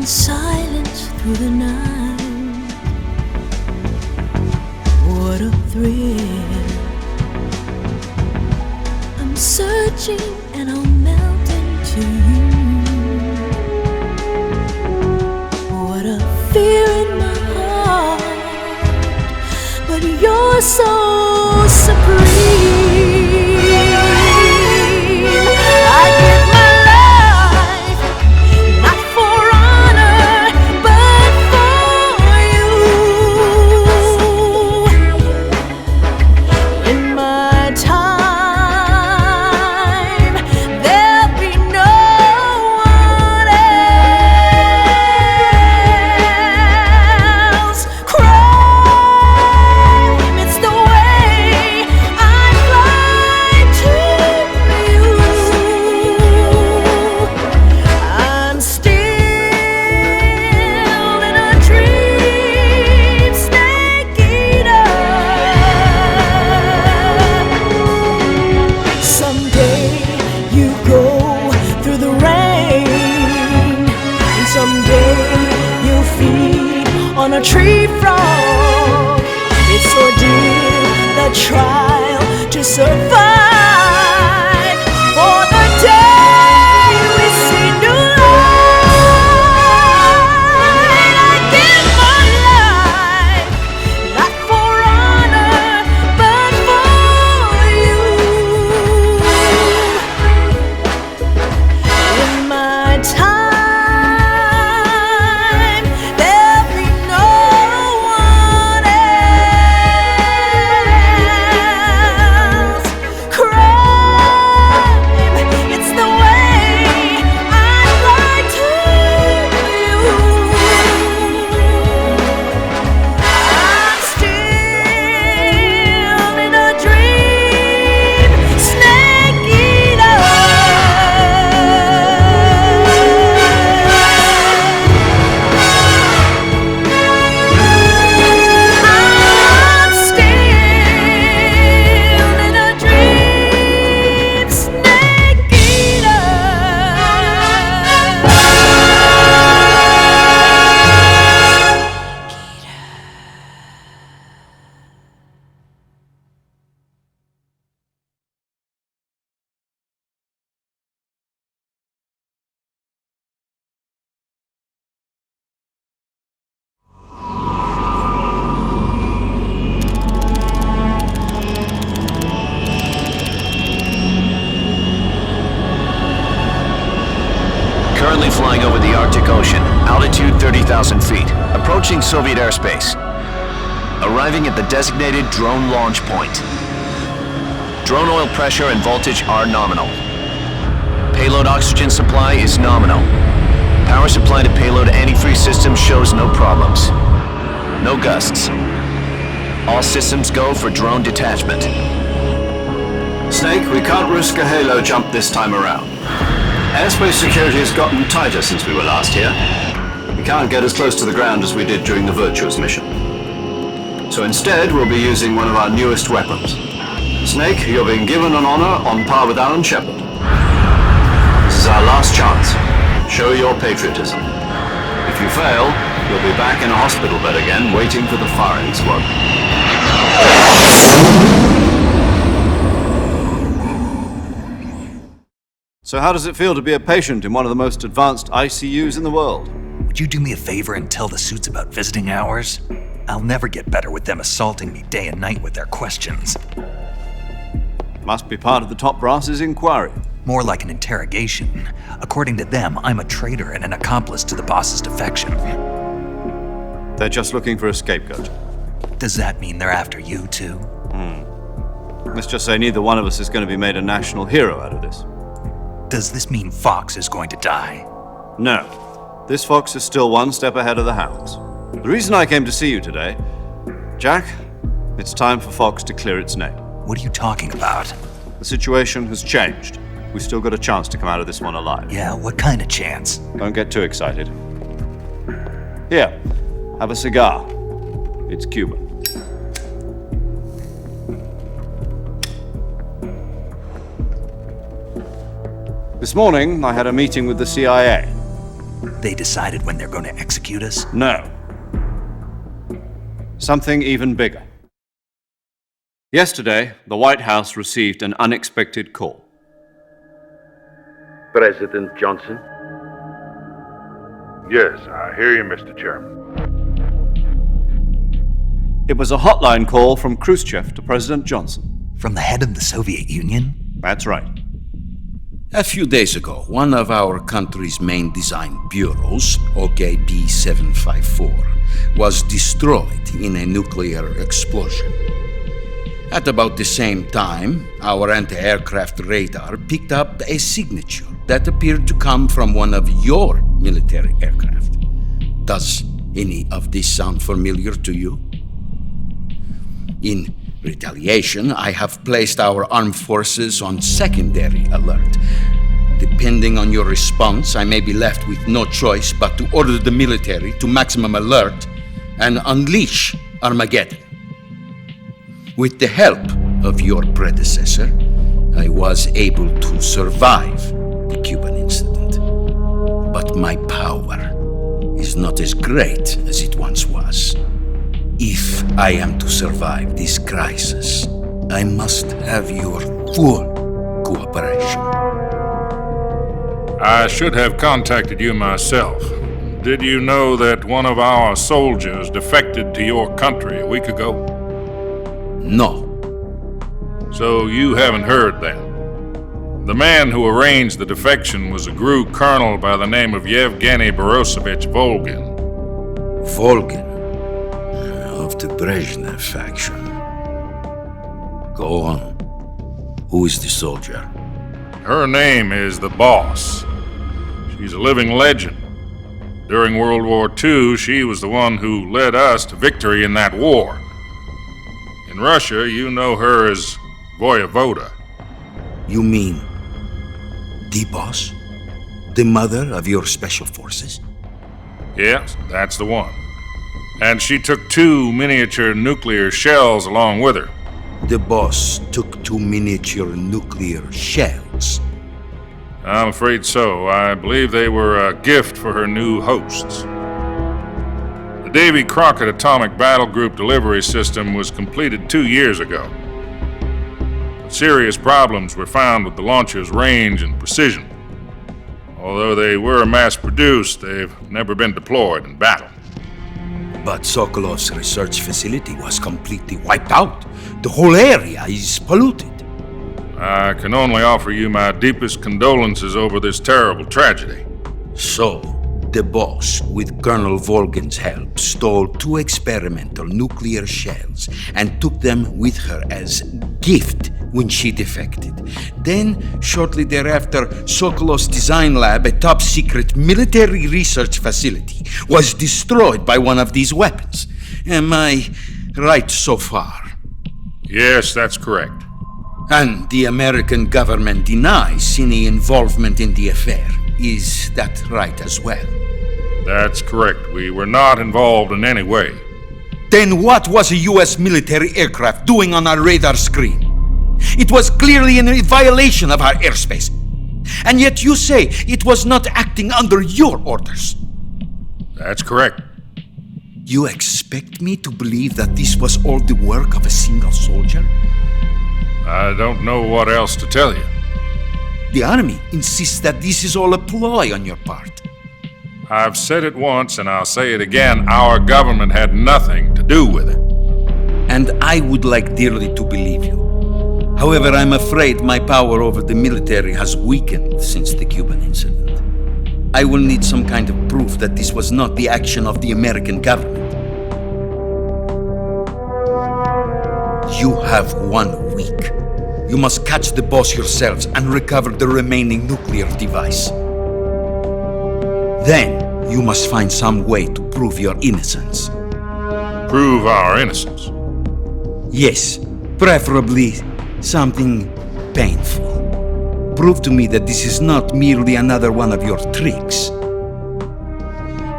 in silence through the night. What a thrill. I'm searching and I'll melt into you. What a fear in my heart, but you're so supreme. I give my life, not for honor, but for you. In my time, there'll be no one else. Crime, it's the way I fly to you. I'm still in a dream, snake eater. Someday you go through the rain, and someday you'll feed on a tree frog. It's ordeal, the trial to survive. For the day we see new light, I give my life, not for honor, but for you. In my time, there'll be no one else. Crime, it's the way I fly to you. I'm still in a dream, snake eater. I'm still in a dream, snake eater. Currently flying over the Arctic Ocean, altitude 30,000 feet, approaching Soviet airspace. Arriving at the designated drone launch point. Drone oil pressure and voltage are nominal. Payload oxygen supply is nominal. Power supply to payload antifreeze system shows no problems. No gusts. All systems go for drone detachment. Snake, we can't risk a halo jump this time around. Airspace security has gotten tighter since we were last here. We can't get as close to the ground as we did during the Virtuous mission. So instead, we'll be using one of our newest weapons. Snake, you're being given an honor on par with Alan Shepard. This is our last chance. Show your patriotism. If you fail, you'll be back in a hospital bed again, waiting for the firing squad. So how does it feel to be a patient in one of the most advanced ICUs in the world? Would you do me a favor and tell the suits about visiting hours? I'll never get better with them assaulting me day and night with their questions. Must be part of the top brass's inquiry. More like an interrogation. According to them, I'm a traitor and an accomplice to the boss's defection. They're just looking for a scapegoat. Does that mean they're after you too? Let's just say neither one of us is going to be made a national hero out of this. Does this mean Fox is going to die? No. This fox is still one step ahead of the hounds. The reason I came to see you today, Jack, it's time for Fox to clear its name. What are you talking about? The situation has changed. We've still got a chance to come out of this one alive. Yeah, what kind of chance? Don't get too excited. Here, have a cigar. It's Cuban. This morning, I had a meeting with the CIA. They decided when they're going to execute us? No. Something even bigger. Yesterday, the White House received an unexpected call. President Johnson? Yes, I hear you, Mr. Chairman. It was a hotline call from Khrushchev to President Johnson. From the head of the Soviet Union? That's right. A few days ago, one of our country's main design bureaus, OKB 754, was destroyed in a nuclear explosion. At about the same time, our anti-aircraft radar picked up a signature that appeared to come from one of your military aircraft. Does any of this sound familiar to you? In retaliation, I have placed our armed forces on secondary alert. Depending on your response, I may be left with no choice but to order the military to maximum alert and unleash Armageddon. With the help of your predecessor, I was able to survive the Cuban incident. But my power is not as great as it once was. If I am to survive this crisis, I must have your full cooperation. I should have contacted you myself. Did you know that one of our soldiers defected to your country a week ago? No. So you haven't heard then. The man who arranged the defection was a GRU colonel by the name of Yevgeny Borisovich Volgin. Volgin, of the Brezhnev faction. Go on. Who is the soldier? Her name is the Boss. She's a living legend. During World War II, she was the one who led us to victory in that war. In Russia, you know her as Voyevoda. You mean the boss? The mother of your special forces? Yes, that's the one. And she took 2 miniature nuclear shells along with her. The boss took 2 miniature nuclear shells. I'm afraid so. I believe they were a gift for her new hosts. The Davy Crockett Atomic Battle Group delivery system was completed 2 years ago. But serious problems were found with the launcher's range and precision. Although they were mass-produced, they've never been deployed in battle. But Sokolov's research facility was completely wiped out. The whole area is polluted. I can only offer you my deepest condolences over this terrible tragedy. So, the boss, with Colonel Volgin's help, stole 2 experimental nuclear shells and took them with her as gift when she defected. Then, shortly thereafter, Sokolov's design lab, a top-secret military research facility, was destroyed by one of these weapons. Am I right so far? Yes, that's correct. And the American government denies any involvement in the affair. Is that right as well? That's correct. We were not involved in any way. Then what was a US military aircraft doing on our radar screen? It was clearly in violation of our airspace. And yet you say it was not acting under your orders. That's correct. You expect me to believe that this was all the work of a single soldier? I don't know what else to tell you. The army insists that this is all a ploy on your part. I've said it once and I'll say it again. Our government had nothing to do with it. And I would like dearly to believe you. However, I'm afraid my power over the military has weakened since the Cuban incident. I will need some kind of proof that this was not the action of the American government. You have 1 week. You must catch the boss yourselves and recover the remaining nuclear device. Then, you must find some way to prove your innocence. Prove our innocence. Yes, preferably something painful. Prove to me that this is not merely another one of your tricks.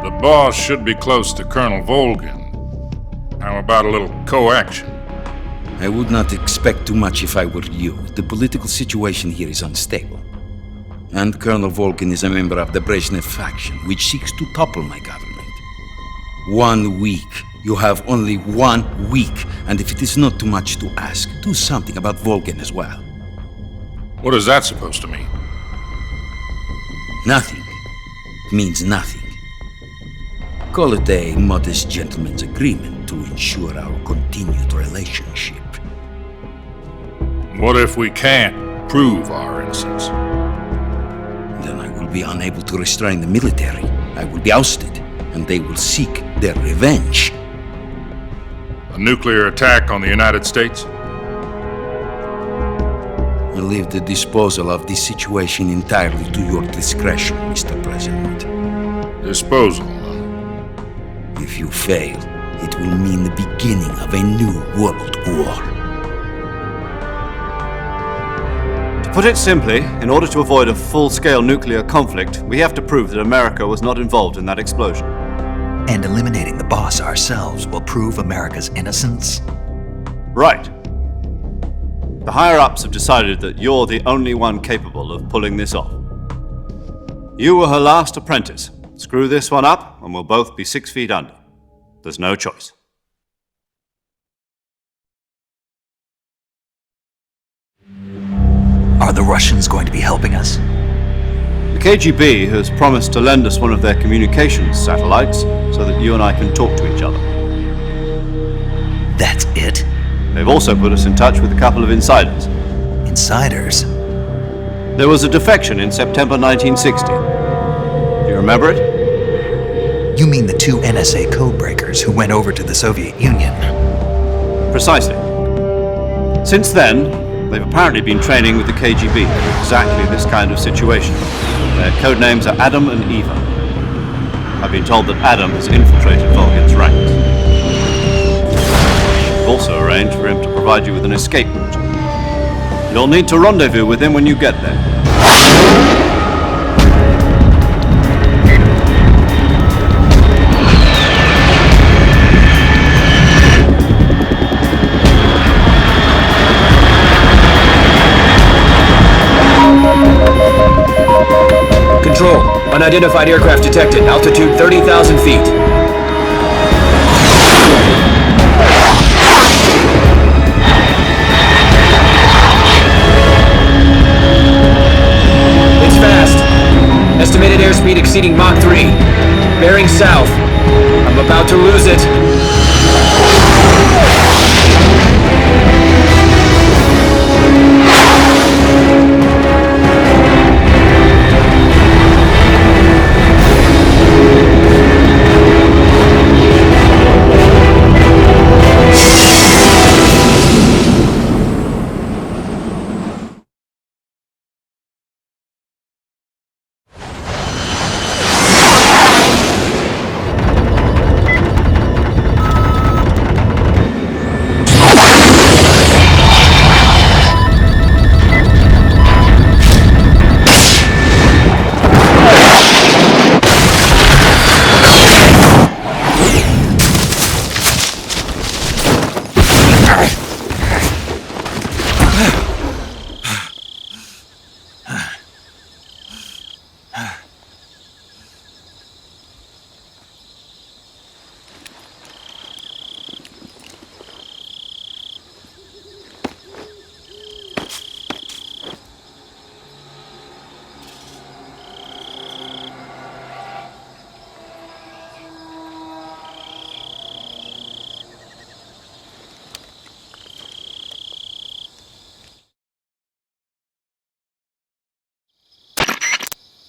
The boss should be close to Colonel Volgin. How about a little coaction? I would not expect too much if I were you. The political situation here is unstable. And Colonel Volgin is a member of the Brezhnev faction, which seeks to topple my government. 1 week. You have only 1 week, and if it is not too much to ask, do something about Volgin as well. What is that supposed to mean? Nothing. It means nothing. Call it a modest gentleman's agreement to ensure our continued relationship. What if we can't prove our innocence? Then I will be unable to restrain the military. I will be ousted, and they will seek their revenge. A nuclear attack on the United States? I leave the disposal of this situation entirely to your discretion, Mr. President. Disposal? If you fail, it will mean the beginning of a new world war. To put it simply, in order to avoid a full-scale nuclear conflict, we have to prove that America was not involved in that explosion. And eliminating the boss ourselves will prove America's innocence? Right. The higher-ups have decided that you're the only one capable of pulling this off. You were her last apprentice. Screw this one up, and we'll both be 6 feet under. There's no choice. Are the Russians going to be helping us? The KGB has promised to lend us one of their communications satellites so that you and I can talk to each other. That's it? They've also put us in touch with a couple of insiders. Insiders? There was a defection in September 1960. Do you remember it? You mean the 2 NSA codebreakers who went over to the Soviet Union? Precisely. Since then, they've apparently been training with the KGB for exactly this kind of situation. Their codenames are Adam and Eva. I've been told that Adam has infiltrated Volgin's ranks. We've also arranged for him to provide you with an escape route. You'll need to rendezvous with him when you get there. Control. Unidentified aircraft detected. Altitude 30,000 feet. It's fast. Estimated airspeed exceeding Mach 3. Bearing south. I'm about to lose it.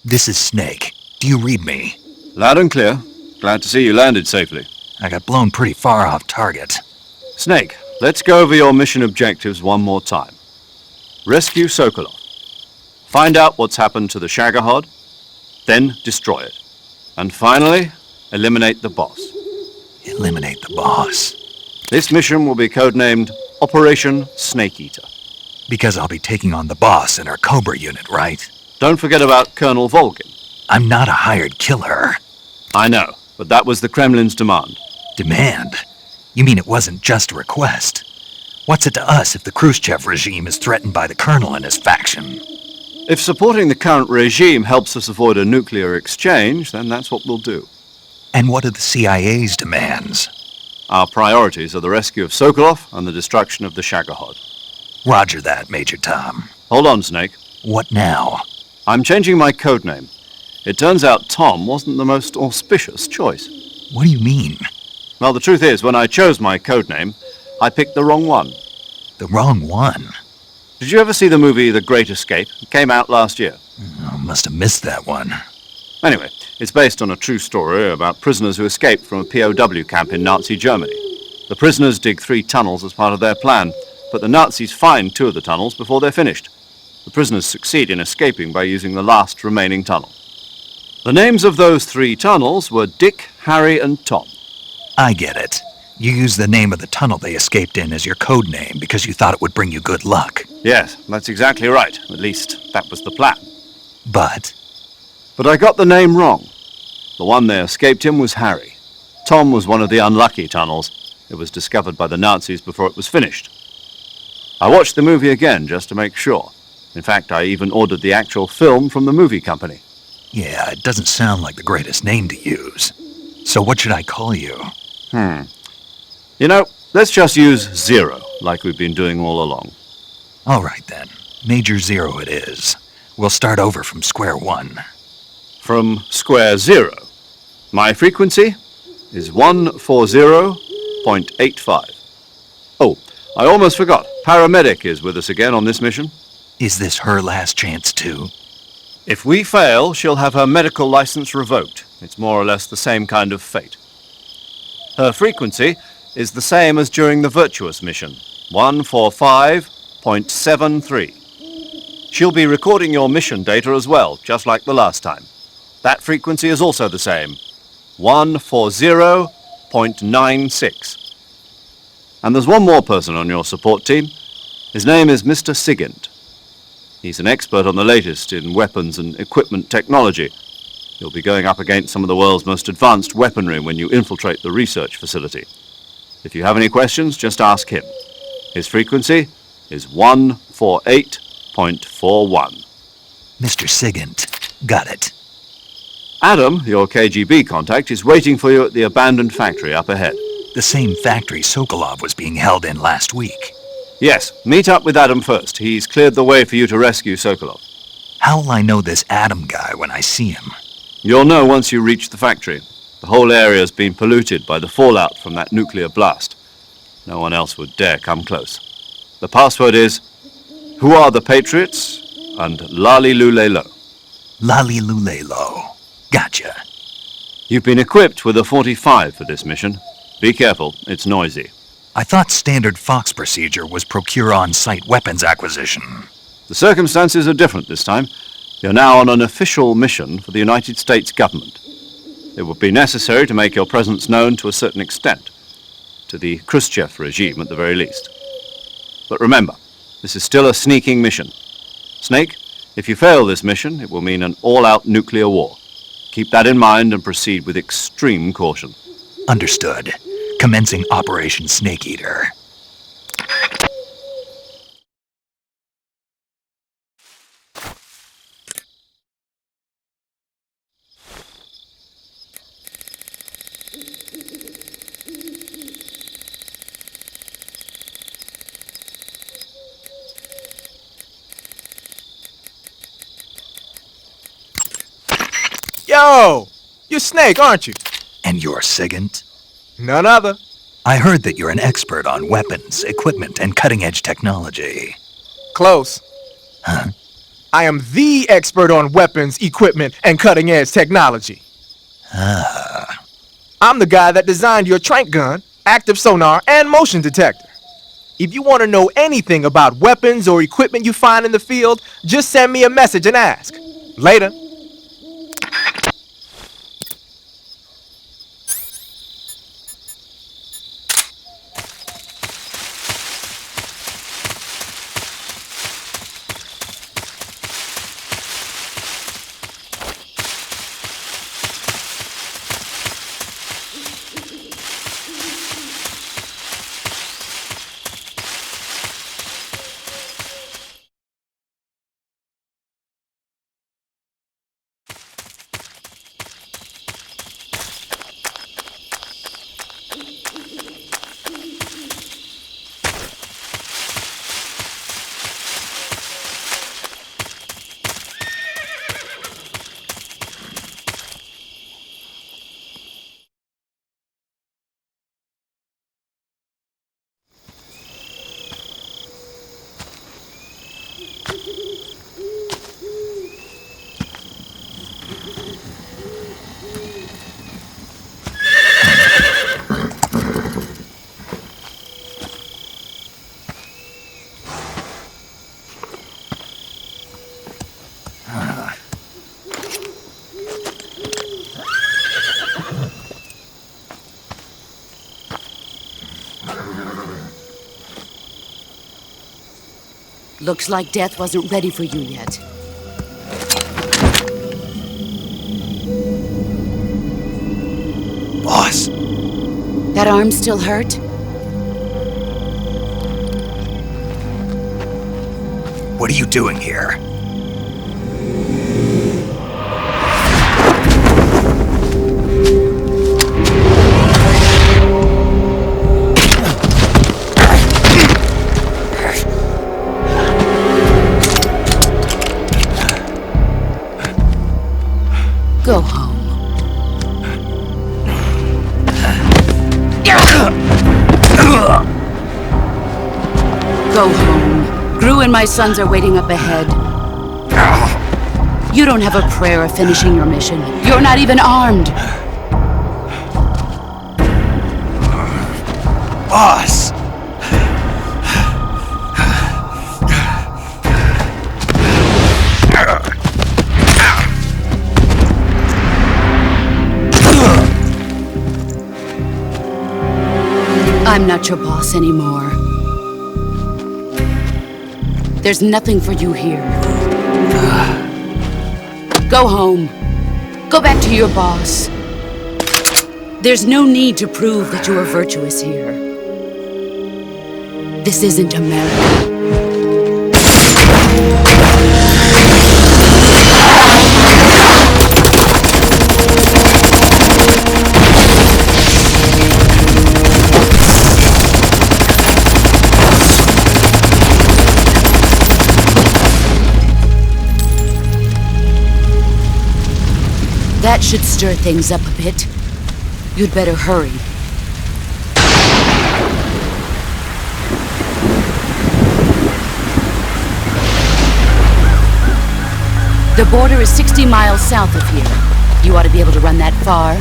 This is Snake. Do you read me? Loud and clear. Glad to see you landed safely. I got blown pretty far off target. Snake, let's go over your mission objectives one more time. Rescue Sokolov. Find out what's happened to the Shagohod, then destroy it. And finally, eliminate the boss. Eliminate the boss. This mission will be codenamed Operation Snake Eater. Because I'll be taking on the boss in our Cobra unit, right? Don't forget about Colonel Volgin. I'm not a hired killer. I know, but that was the Kremlin's demand. Demand? You mean it wasn't just a request? What's it to us if the Khrushchev regime is threatened by the colonel and his faction? If supporting the current regime helps us avoid a nuclear exchange, then that's what we'll do. And what are the CIA's demands? Our priorities are the rescue of Sokolov and the destruction of the Shagohod. Roger that, Major Tom. Hold on, Snake. What now? I'm changing my code name. It turns out Tom wasn't the most auspicious choice. What do you mean? Well, the truth is, when I chose my code name, I picked the wrong one. The wrong one? Did you ever see the movie The Great Escape? It came out last year. Oh, must have missed that one. Anyway, it's based on a true story about prisoners who escaped from a POW camp in Nazi Germany. The prisoners dig 3 tunnels as part of their plan, but the Nazis find 2 of the tunnels before they're finished. The prisoners succeed in escaping by using the last remaining tunnel. The names of those 3 tunnels were Dick, Harry, and Tom. I get it. You used the name of the tunnel they escaped in as your code name because you thought it would bring you good luck. Yes, that's exactly right. At least, that was the plan. But But I got the name wrong. The one they escaped in was Harry. Tom was one of the unlucky tunnels. It was discovered by the Nazis before it was finished. I watched the movie again just to make sure. In fact, I even ordered the actual film from the movie company. yeah, it doesn't sound like the greatest name to use. So what should I call you? You know, let's just use Zero, like we've been doing all along. All right then. Major Zero it is. We'll start over from square one. From square 0. My frequency is 140.85. Oh, I almost forgot. Paramedic is with us again on this mission. Is this her last chance too? If we fail, she'll have her medical license revoked. It's more or less the same kind of fate. Her frequency is the same as during the Virtuous mission, 145.73. She'll be recording your mission data as well, just like the last time. That frequency is also the same, 140.96. And there's one more person on your support team. His name is Mr. Sigint. He's an expert on the latest in weapons and equipment technology. You'll be going up against some of the world's most advanced weaponry when you infiltrate the research facility. If you have any questions, just ask him. His frequency is 148.41. Mr. Sigint. Got it. Adam, your KGB contact, is waiting for you at the abandoned factory up ahead. The same factory Sokolov was being held in last week. Yes, meet up with Adam first. He's cleared the way for you to rescue Sokolov. How will I know this Adam guy when I see him? You'll know once you reach the factory. The whole area's been polluted by the fallout from that nuclear blast. No one else would dare come close. The password is, "Who are the Patriots?" and "Lali Lulelo." Lali Lulelo. Gotcha. You've been equipped with a 45 for this mission. Be careful, it's noisy. I thought standard Fox procedure was procure on-site weapons acquisition. The circumstances are different this time. You're now on an official mission for the United States government. It would be necessary to make your presence known to a certain extent, to the Khrushchev regime at the very least. But remember, this is still a sneaking mission. Snake, if you fail this mission, it will mean an all-out nuclear war. Keep that in mind and proceed with extreme caution. Understood. Commencing Operation Snake Eater. Yo! You're Snake, aren't you? And you're Sigint? None other. I heard that you're an expert on weapons, equipment, and cutting-edge technology. Close. Huh? I am the expert on weapons, equipment, and cutting-edge technology. Ah. I'm the guy that designed your trank gun, active sonar, and motion detector. If you want to know anything about weapons or equipment you find in the field, just send me a message and ask. Later. Looks like death wasn't ready for you yet. Boss, That arm still hurt? what are you doing here? Go home. Go home. GRU and my sons are waiting up ahead. You don't have a prayer of finishing your mission. You're not even armed. Boss! I'm not your boss anymore. There's nothing for you here. Go home. Go back to your boss. There's no need to prove that you are virtuous here. This isn't America. That should stir things up a bit. You'd better hurry. The border is 60 miles south of here. You ought to be able to run that far.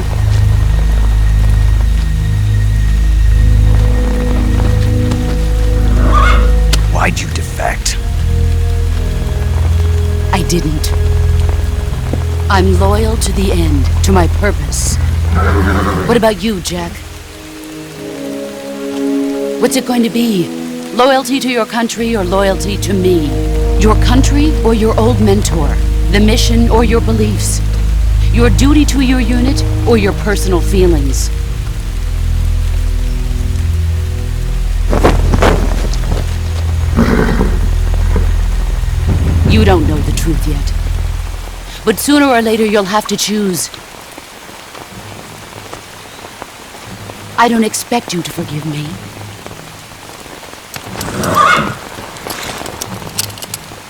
Why'd you defect? I didn't. I'm loyal to the end, to my purpose. What about you, Jack? What's it going to be? Loyalty to your country or loyalty to me? Your country or your old mentor? The mission or your beliefs? Your duty to your unit or your personal feelings? You don't know the truth yet. But sooner or later, you'll have to choose. I don't expect you to forgive me.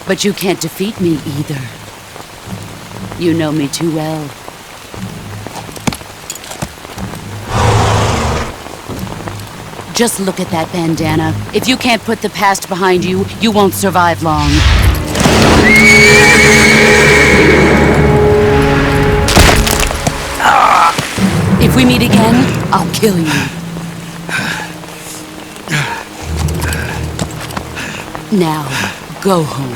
But you can't defeat me either. You know me too well. Just look at that bandana. If you can't put the past behind you, you won't survive long. If we meet again, I'll kill you. Now, go home.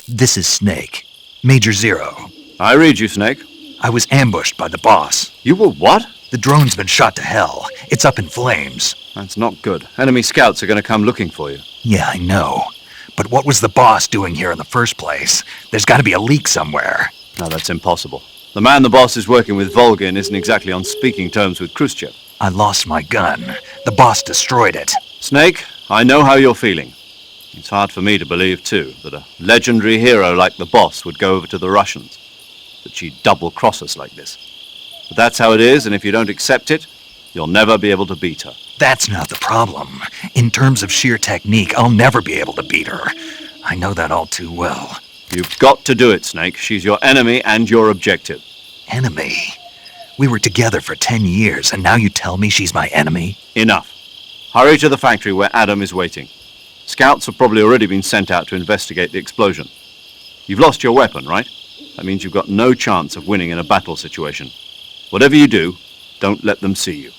This is Snake. Major Zero. I read you, Snake. I was ambushed by the boss. You were what? The drone's been shot to hell. It's up in flames. That's not good. Enemy scouts are going to come looking for you. Yeah, I know. But what was the boss doing here in the first place? There's got to be a leak somewhere. No, that's impossible. The man the boss is working with, Volgin, isn't exactly on speaking terms with Khrushchev. I lost my gun. The boss destroyed it. Snake, I know how you're feeling. It's hard for me to believe, too, that a legendary hero like the boss would go over to the Russians. That she'd double-cross us like this. But that's how it is, and if you don't accept it, you'll never be able to beat her. That's not the problem. In terms of sheer technique, I'll never be able to beat her. I know that all too well. You've got to do it, Snake. She's your enemy and your objective. Enemy? We were together for 10 years, and now you tell me she's my enemy? Enough. Hurry to the factory where Adam is waiting. Scouts have probably already been sent out to investigate the explosion. You've lost your weapon, right? That means you've got no chance of winning in a battle situation. Whatever you do, don't let them see you.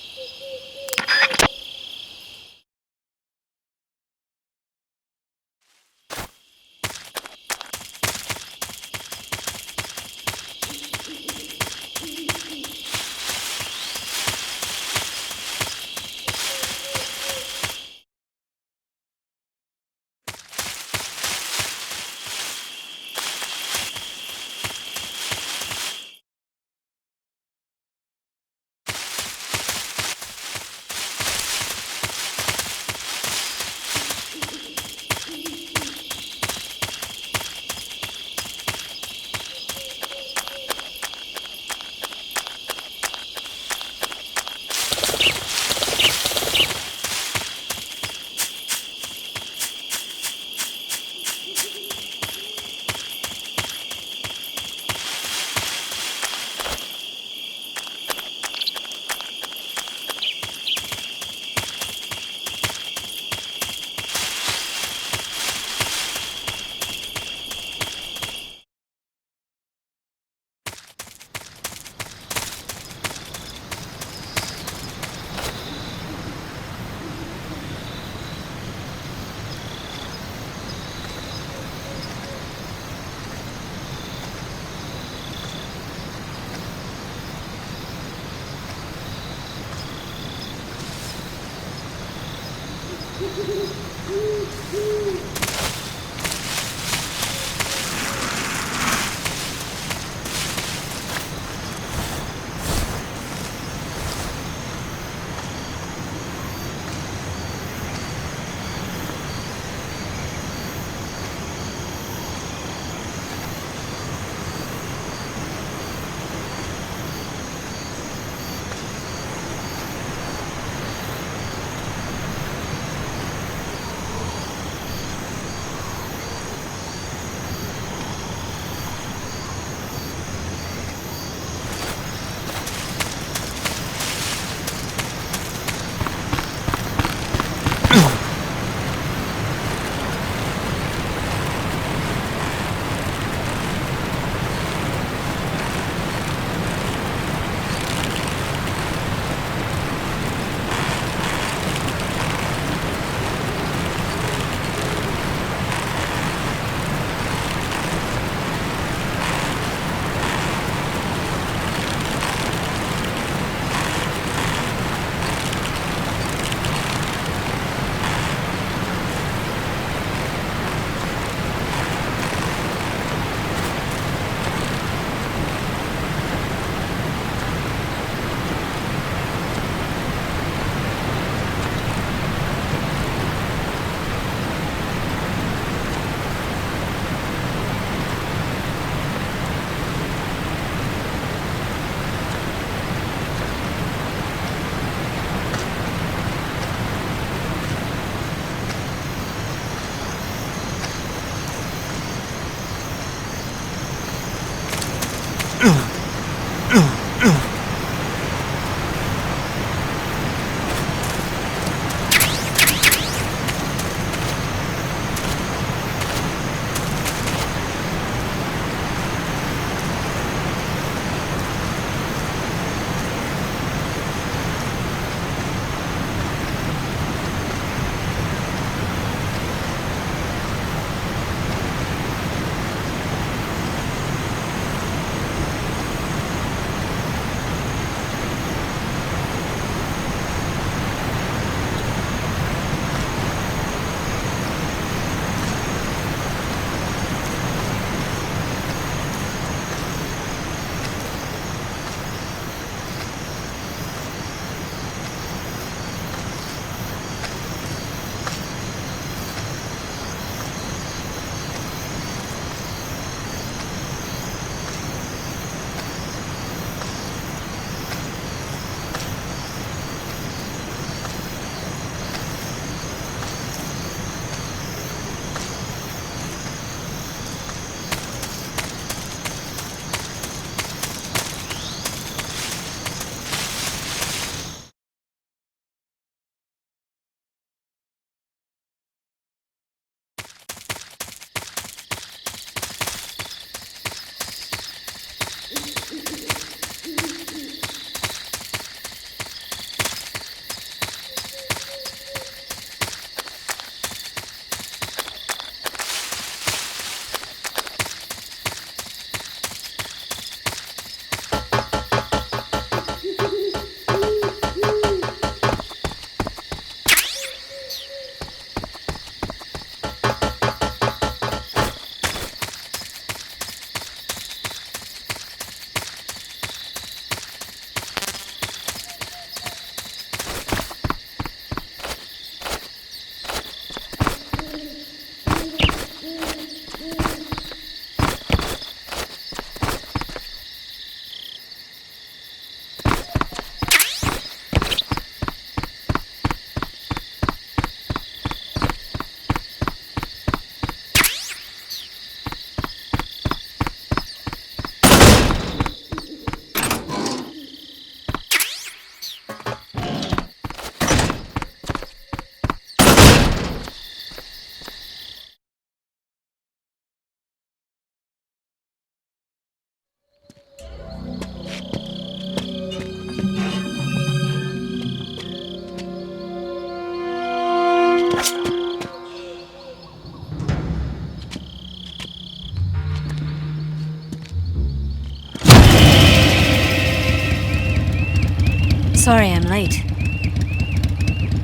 Sorry I'm late.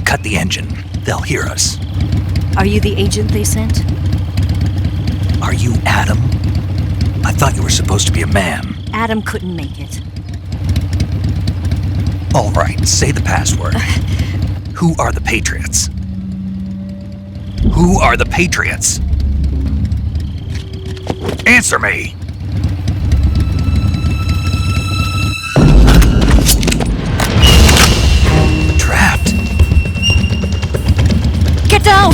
Cut the engine. They'll hear us. Are you the agent they sent? Are you Adam? I thought you were supposed to be a man. Adam couldn't make it. All right, say the password. Who are the Patriots? Who are the Patriots? Answer me! Trapped. Get down!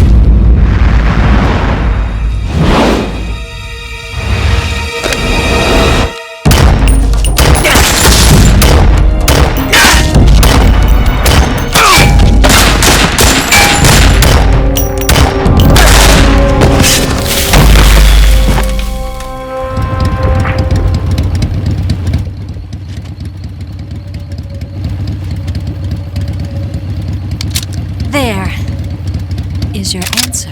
There is your answer.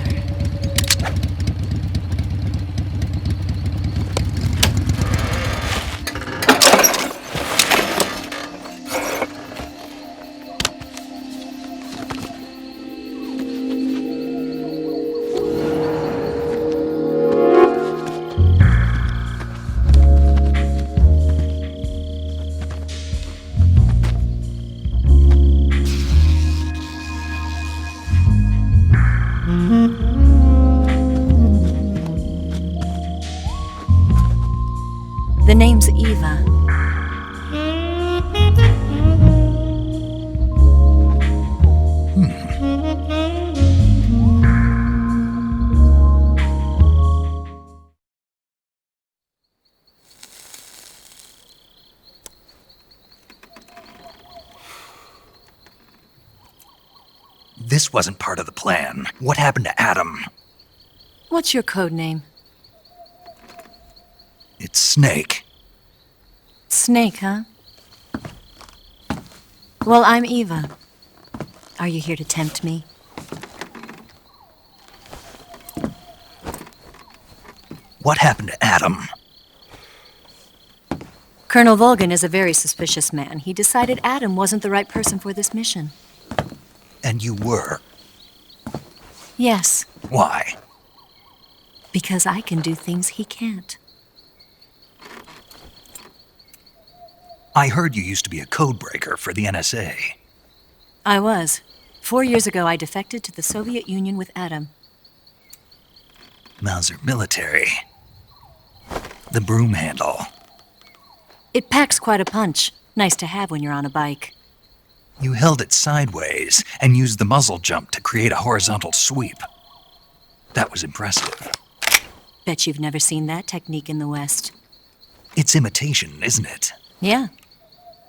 The name's Eva. This wasn't part of the plan. What happened to Adam? What's your code name? It's Snake. Snake, huh? Well, I'm Eva. Are you here to tempt me? What happened to Adam? Colonel Volgan is a very suspicious man. He decided Adam wasn't the right person for this mission. And you were? Yes, Why? because I can do things he can't. I heard you used to be a codebreaker for the NSA. I was. 4 years ago, I defected to the Soviet Union with Adam. Mauser military. The broom handle. It packs quite a punch. Nice to have when you're on a bike. You held it sideways and used the muzzle jump to create a horizontal sweep. That was impressive. Bet you've never seen that technique in the West. It's imitation, isn't it? Yeah.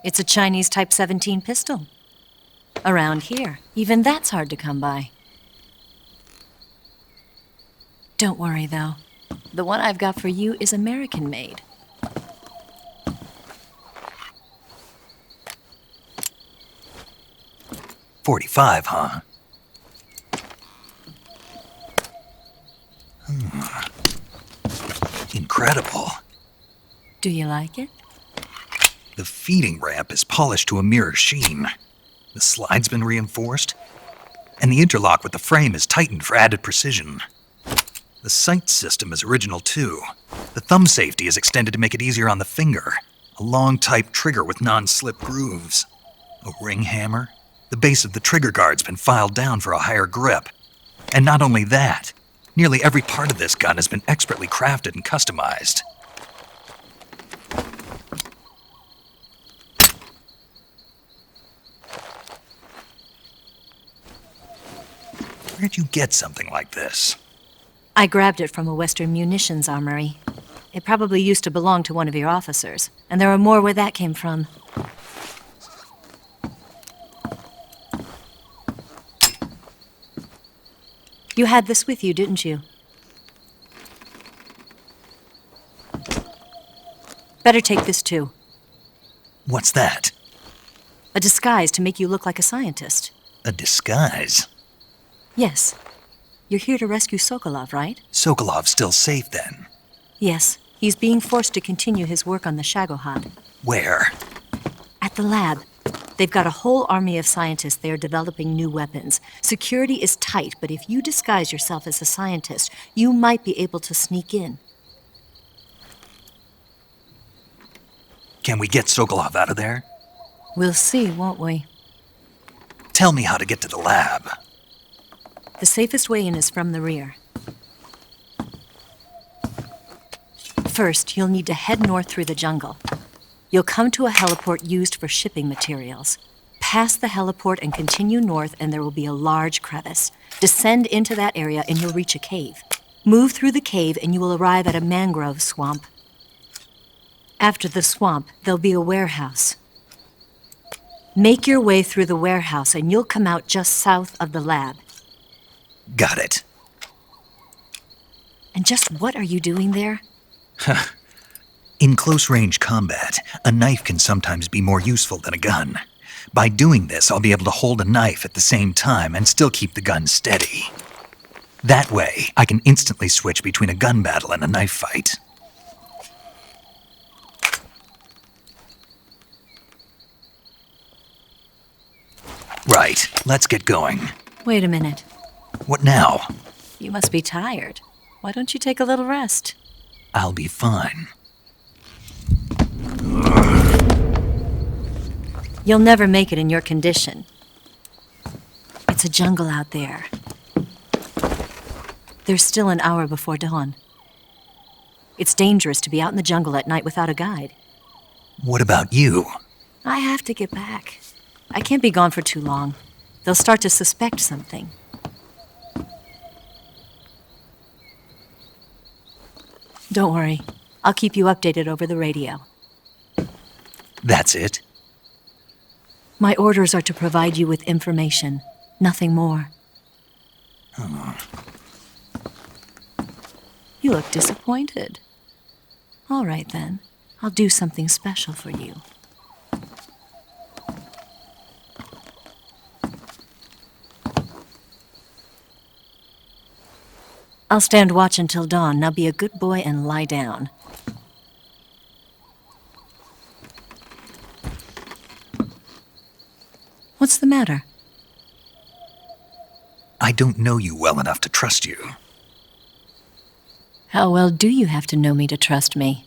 It's a Chinese Type 17 pistol. Around here, even that's hard to come by. Don't worry, though. The one I've got for you is American-made. .45, huh? Incredible. Do you like it? The feeding ramp is polished to a mirror sheen. The slide's been reinforced, and the interlock with the frame is tightened for added precision. The sight system is original too. The thumb safety is extended to make it easier on the finger. A long type trigger with non-slip grooves. A ring hammer. The base of the trigger guard's been filed down for a higher grip. And not only that, nearly every part of this gun has been expertly crafted and customized. Where'd you get something like this? I grabbed it from a Western munitions armory. It probably used to belong to one of your officers, and there are more where that came from. You had this with you, didn't you? Better take this too. What's that? A disguise to make you look like a scientist. A disguise? Yes. You're here to rescue Sokolov, right? Sokolov's still safe then? Yes. He's being forced to continue his work on the Shagohod. Where? At the lab. They've got a whole army of scientists there developing new weapons. Security is tight, but if you disguise yourself as a scientist, you might be able to sneak in. Can we get Sokolov out of there? We'll see, won't we? Tell me how to get to the lab. The safest way in is from the rear. First, you'll need to head north through the jungle. You'll come to a heliport used for shipping materials. Pass the heliport and continue north, and there will be a large crevice. Descend into that area and you'll reach a cave. Move through the cave and you will arrive at a mangrove swamp. After the swamp, there'll be a warehouse. Make your way through the warehouse and you'll come out just south of the lab. Got it. And just what are you doing there? In close-range combat, a knife can sometimes be more useful than a gun. By doing this, I'll be able to hold a knife at the same time and still keep the gun steady. That way, I can instantly switch between a gun battle and a knife fight. Right, let's get going. Wait a minute. What now? You must be tired. Why don't you take a little rest? I'll be fine. You'll never make it in your condition. It's a jungle out there. There's still an hour before dawn. It's dangerous to be out in the jungle at night without a guide. What about you? I have to get back. I can't be gone for too long. They'll start to suspect something. Don't worry. I'll keep you updated over the radio. That's it? My orders are to provide you with information, nothing more. You look disappointed. All right, then. I'll do something special for you. I'll stand watch until dawn. Now be a good boy and lie down. What's the matter? I don't know you well enough to trust you. How well do you have to know me to trust me?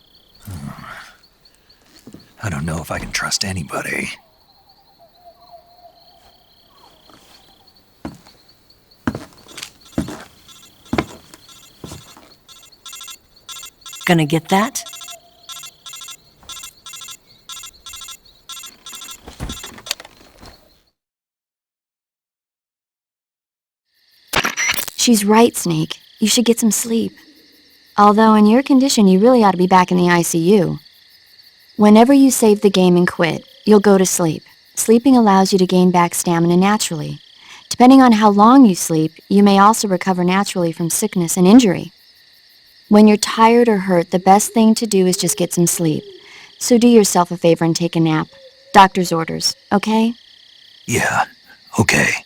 I don't know if I can trust anybody. Gonna get that? She's right, Snake. You should get some sleep. Although in your condition, you really ought to be back in the ICU. Whenever you save the game and quit, you'll go to sleep. Sleeping allows you to gain back stamina naturally. Depending on how long you sleep, you may also recover naturally from sickness and injury. When you're tired or hurt, the best thing to do is just get some sleep. So do yourself a favor and take a nap. Doctor's orders, okay? Yeah, okay.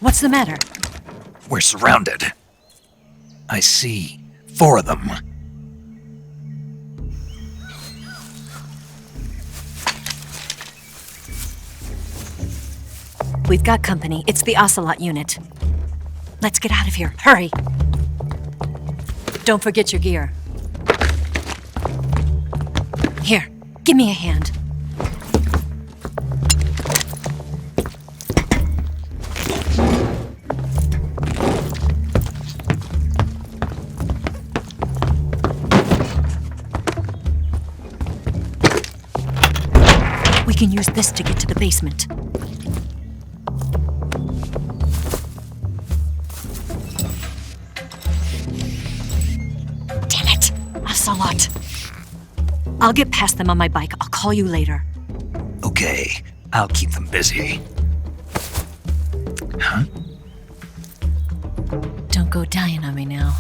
What's the matter? We're surrounded. I see 4 of them. We've got company. It's the Ocelot unit. Let's get out of here. Hurry! Don't forget your gear. Here, give me a hand. We can use this to get to the basement. Damn it! Ocelot! I'll get past them on my bike. I'll call you later. Okay, I'll keep them busy. Huh? Don't go dying on me now.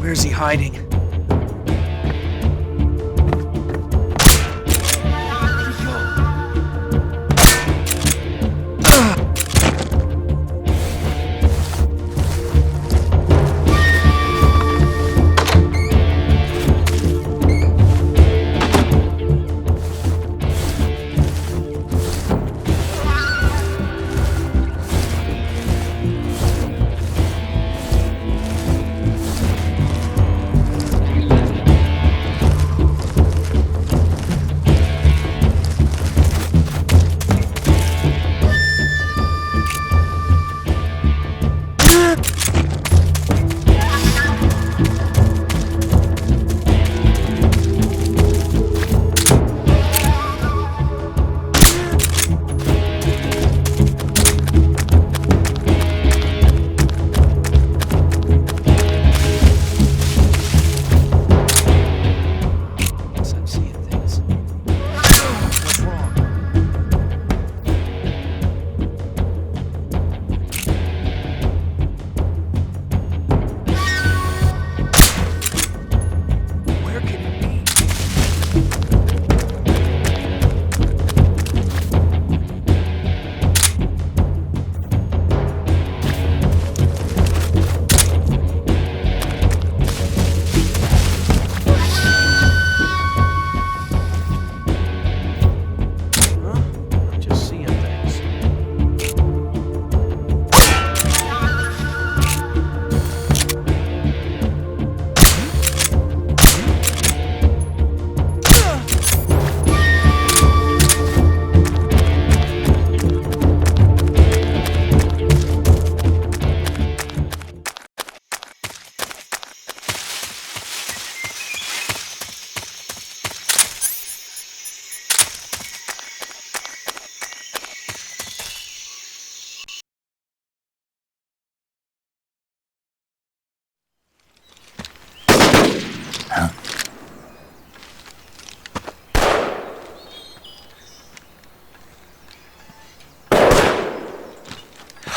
Where's he hiding?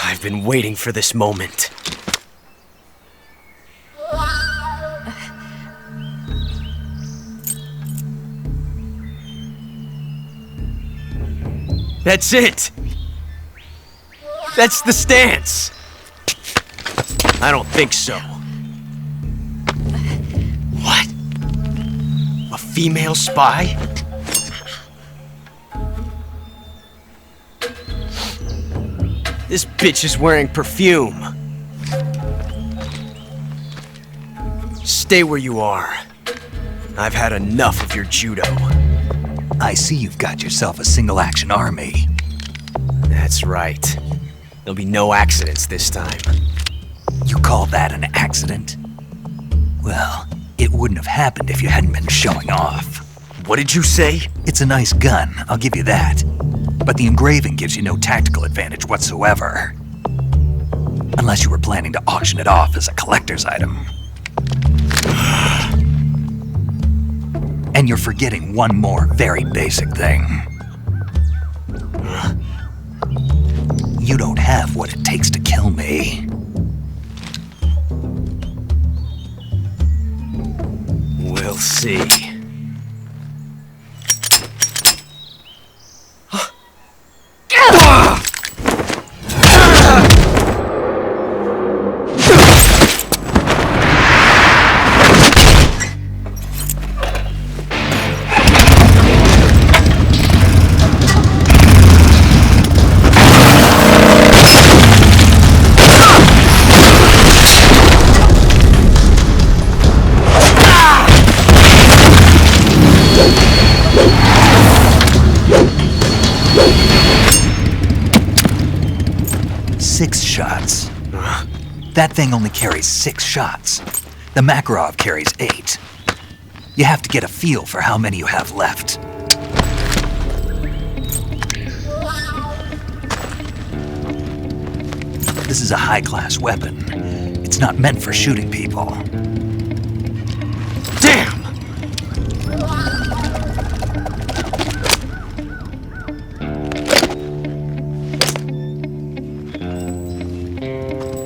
I've been waiting for this moment. That's it! That's the stance! I don't think so. What? A female spy? This bitch is wearing perfume. Stay where you are. I've had enough of your judo. I see you've got yourself a single-action army. That's right. There'll be no accidents this time. You call that an accident? Well, it wouldn't have happened if you hadn't been showing off. What did you say? It's a nice gun, I'll give you that. But the engraving gives you no tactical advantage whatsoever. Unless you were planning to auction it off as a collector's item. And you're forgetting one more very basic thing. You don't have what it takes to kill me. We'll see. That thing only carries 6 shots. The Makarov carries 8. You have to get a feel for how many you have left. This is a high-class weapon. It's not meant for shooting people. Damn!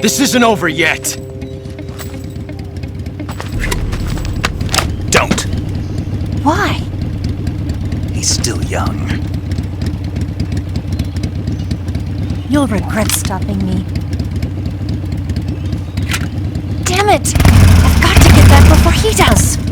This isn't over yet! Don't! Why? He's still young. You'll regret stopping me. Damn it! I've got to get back before he does!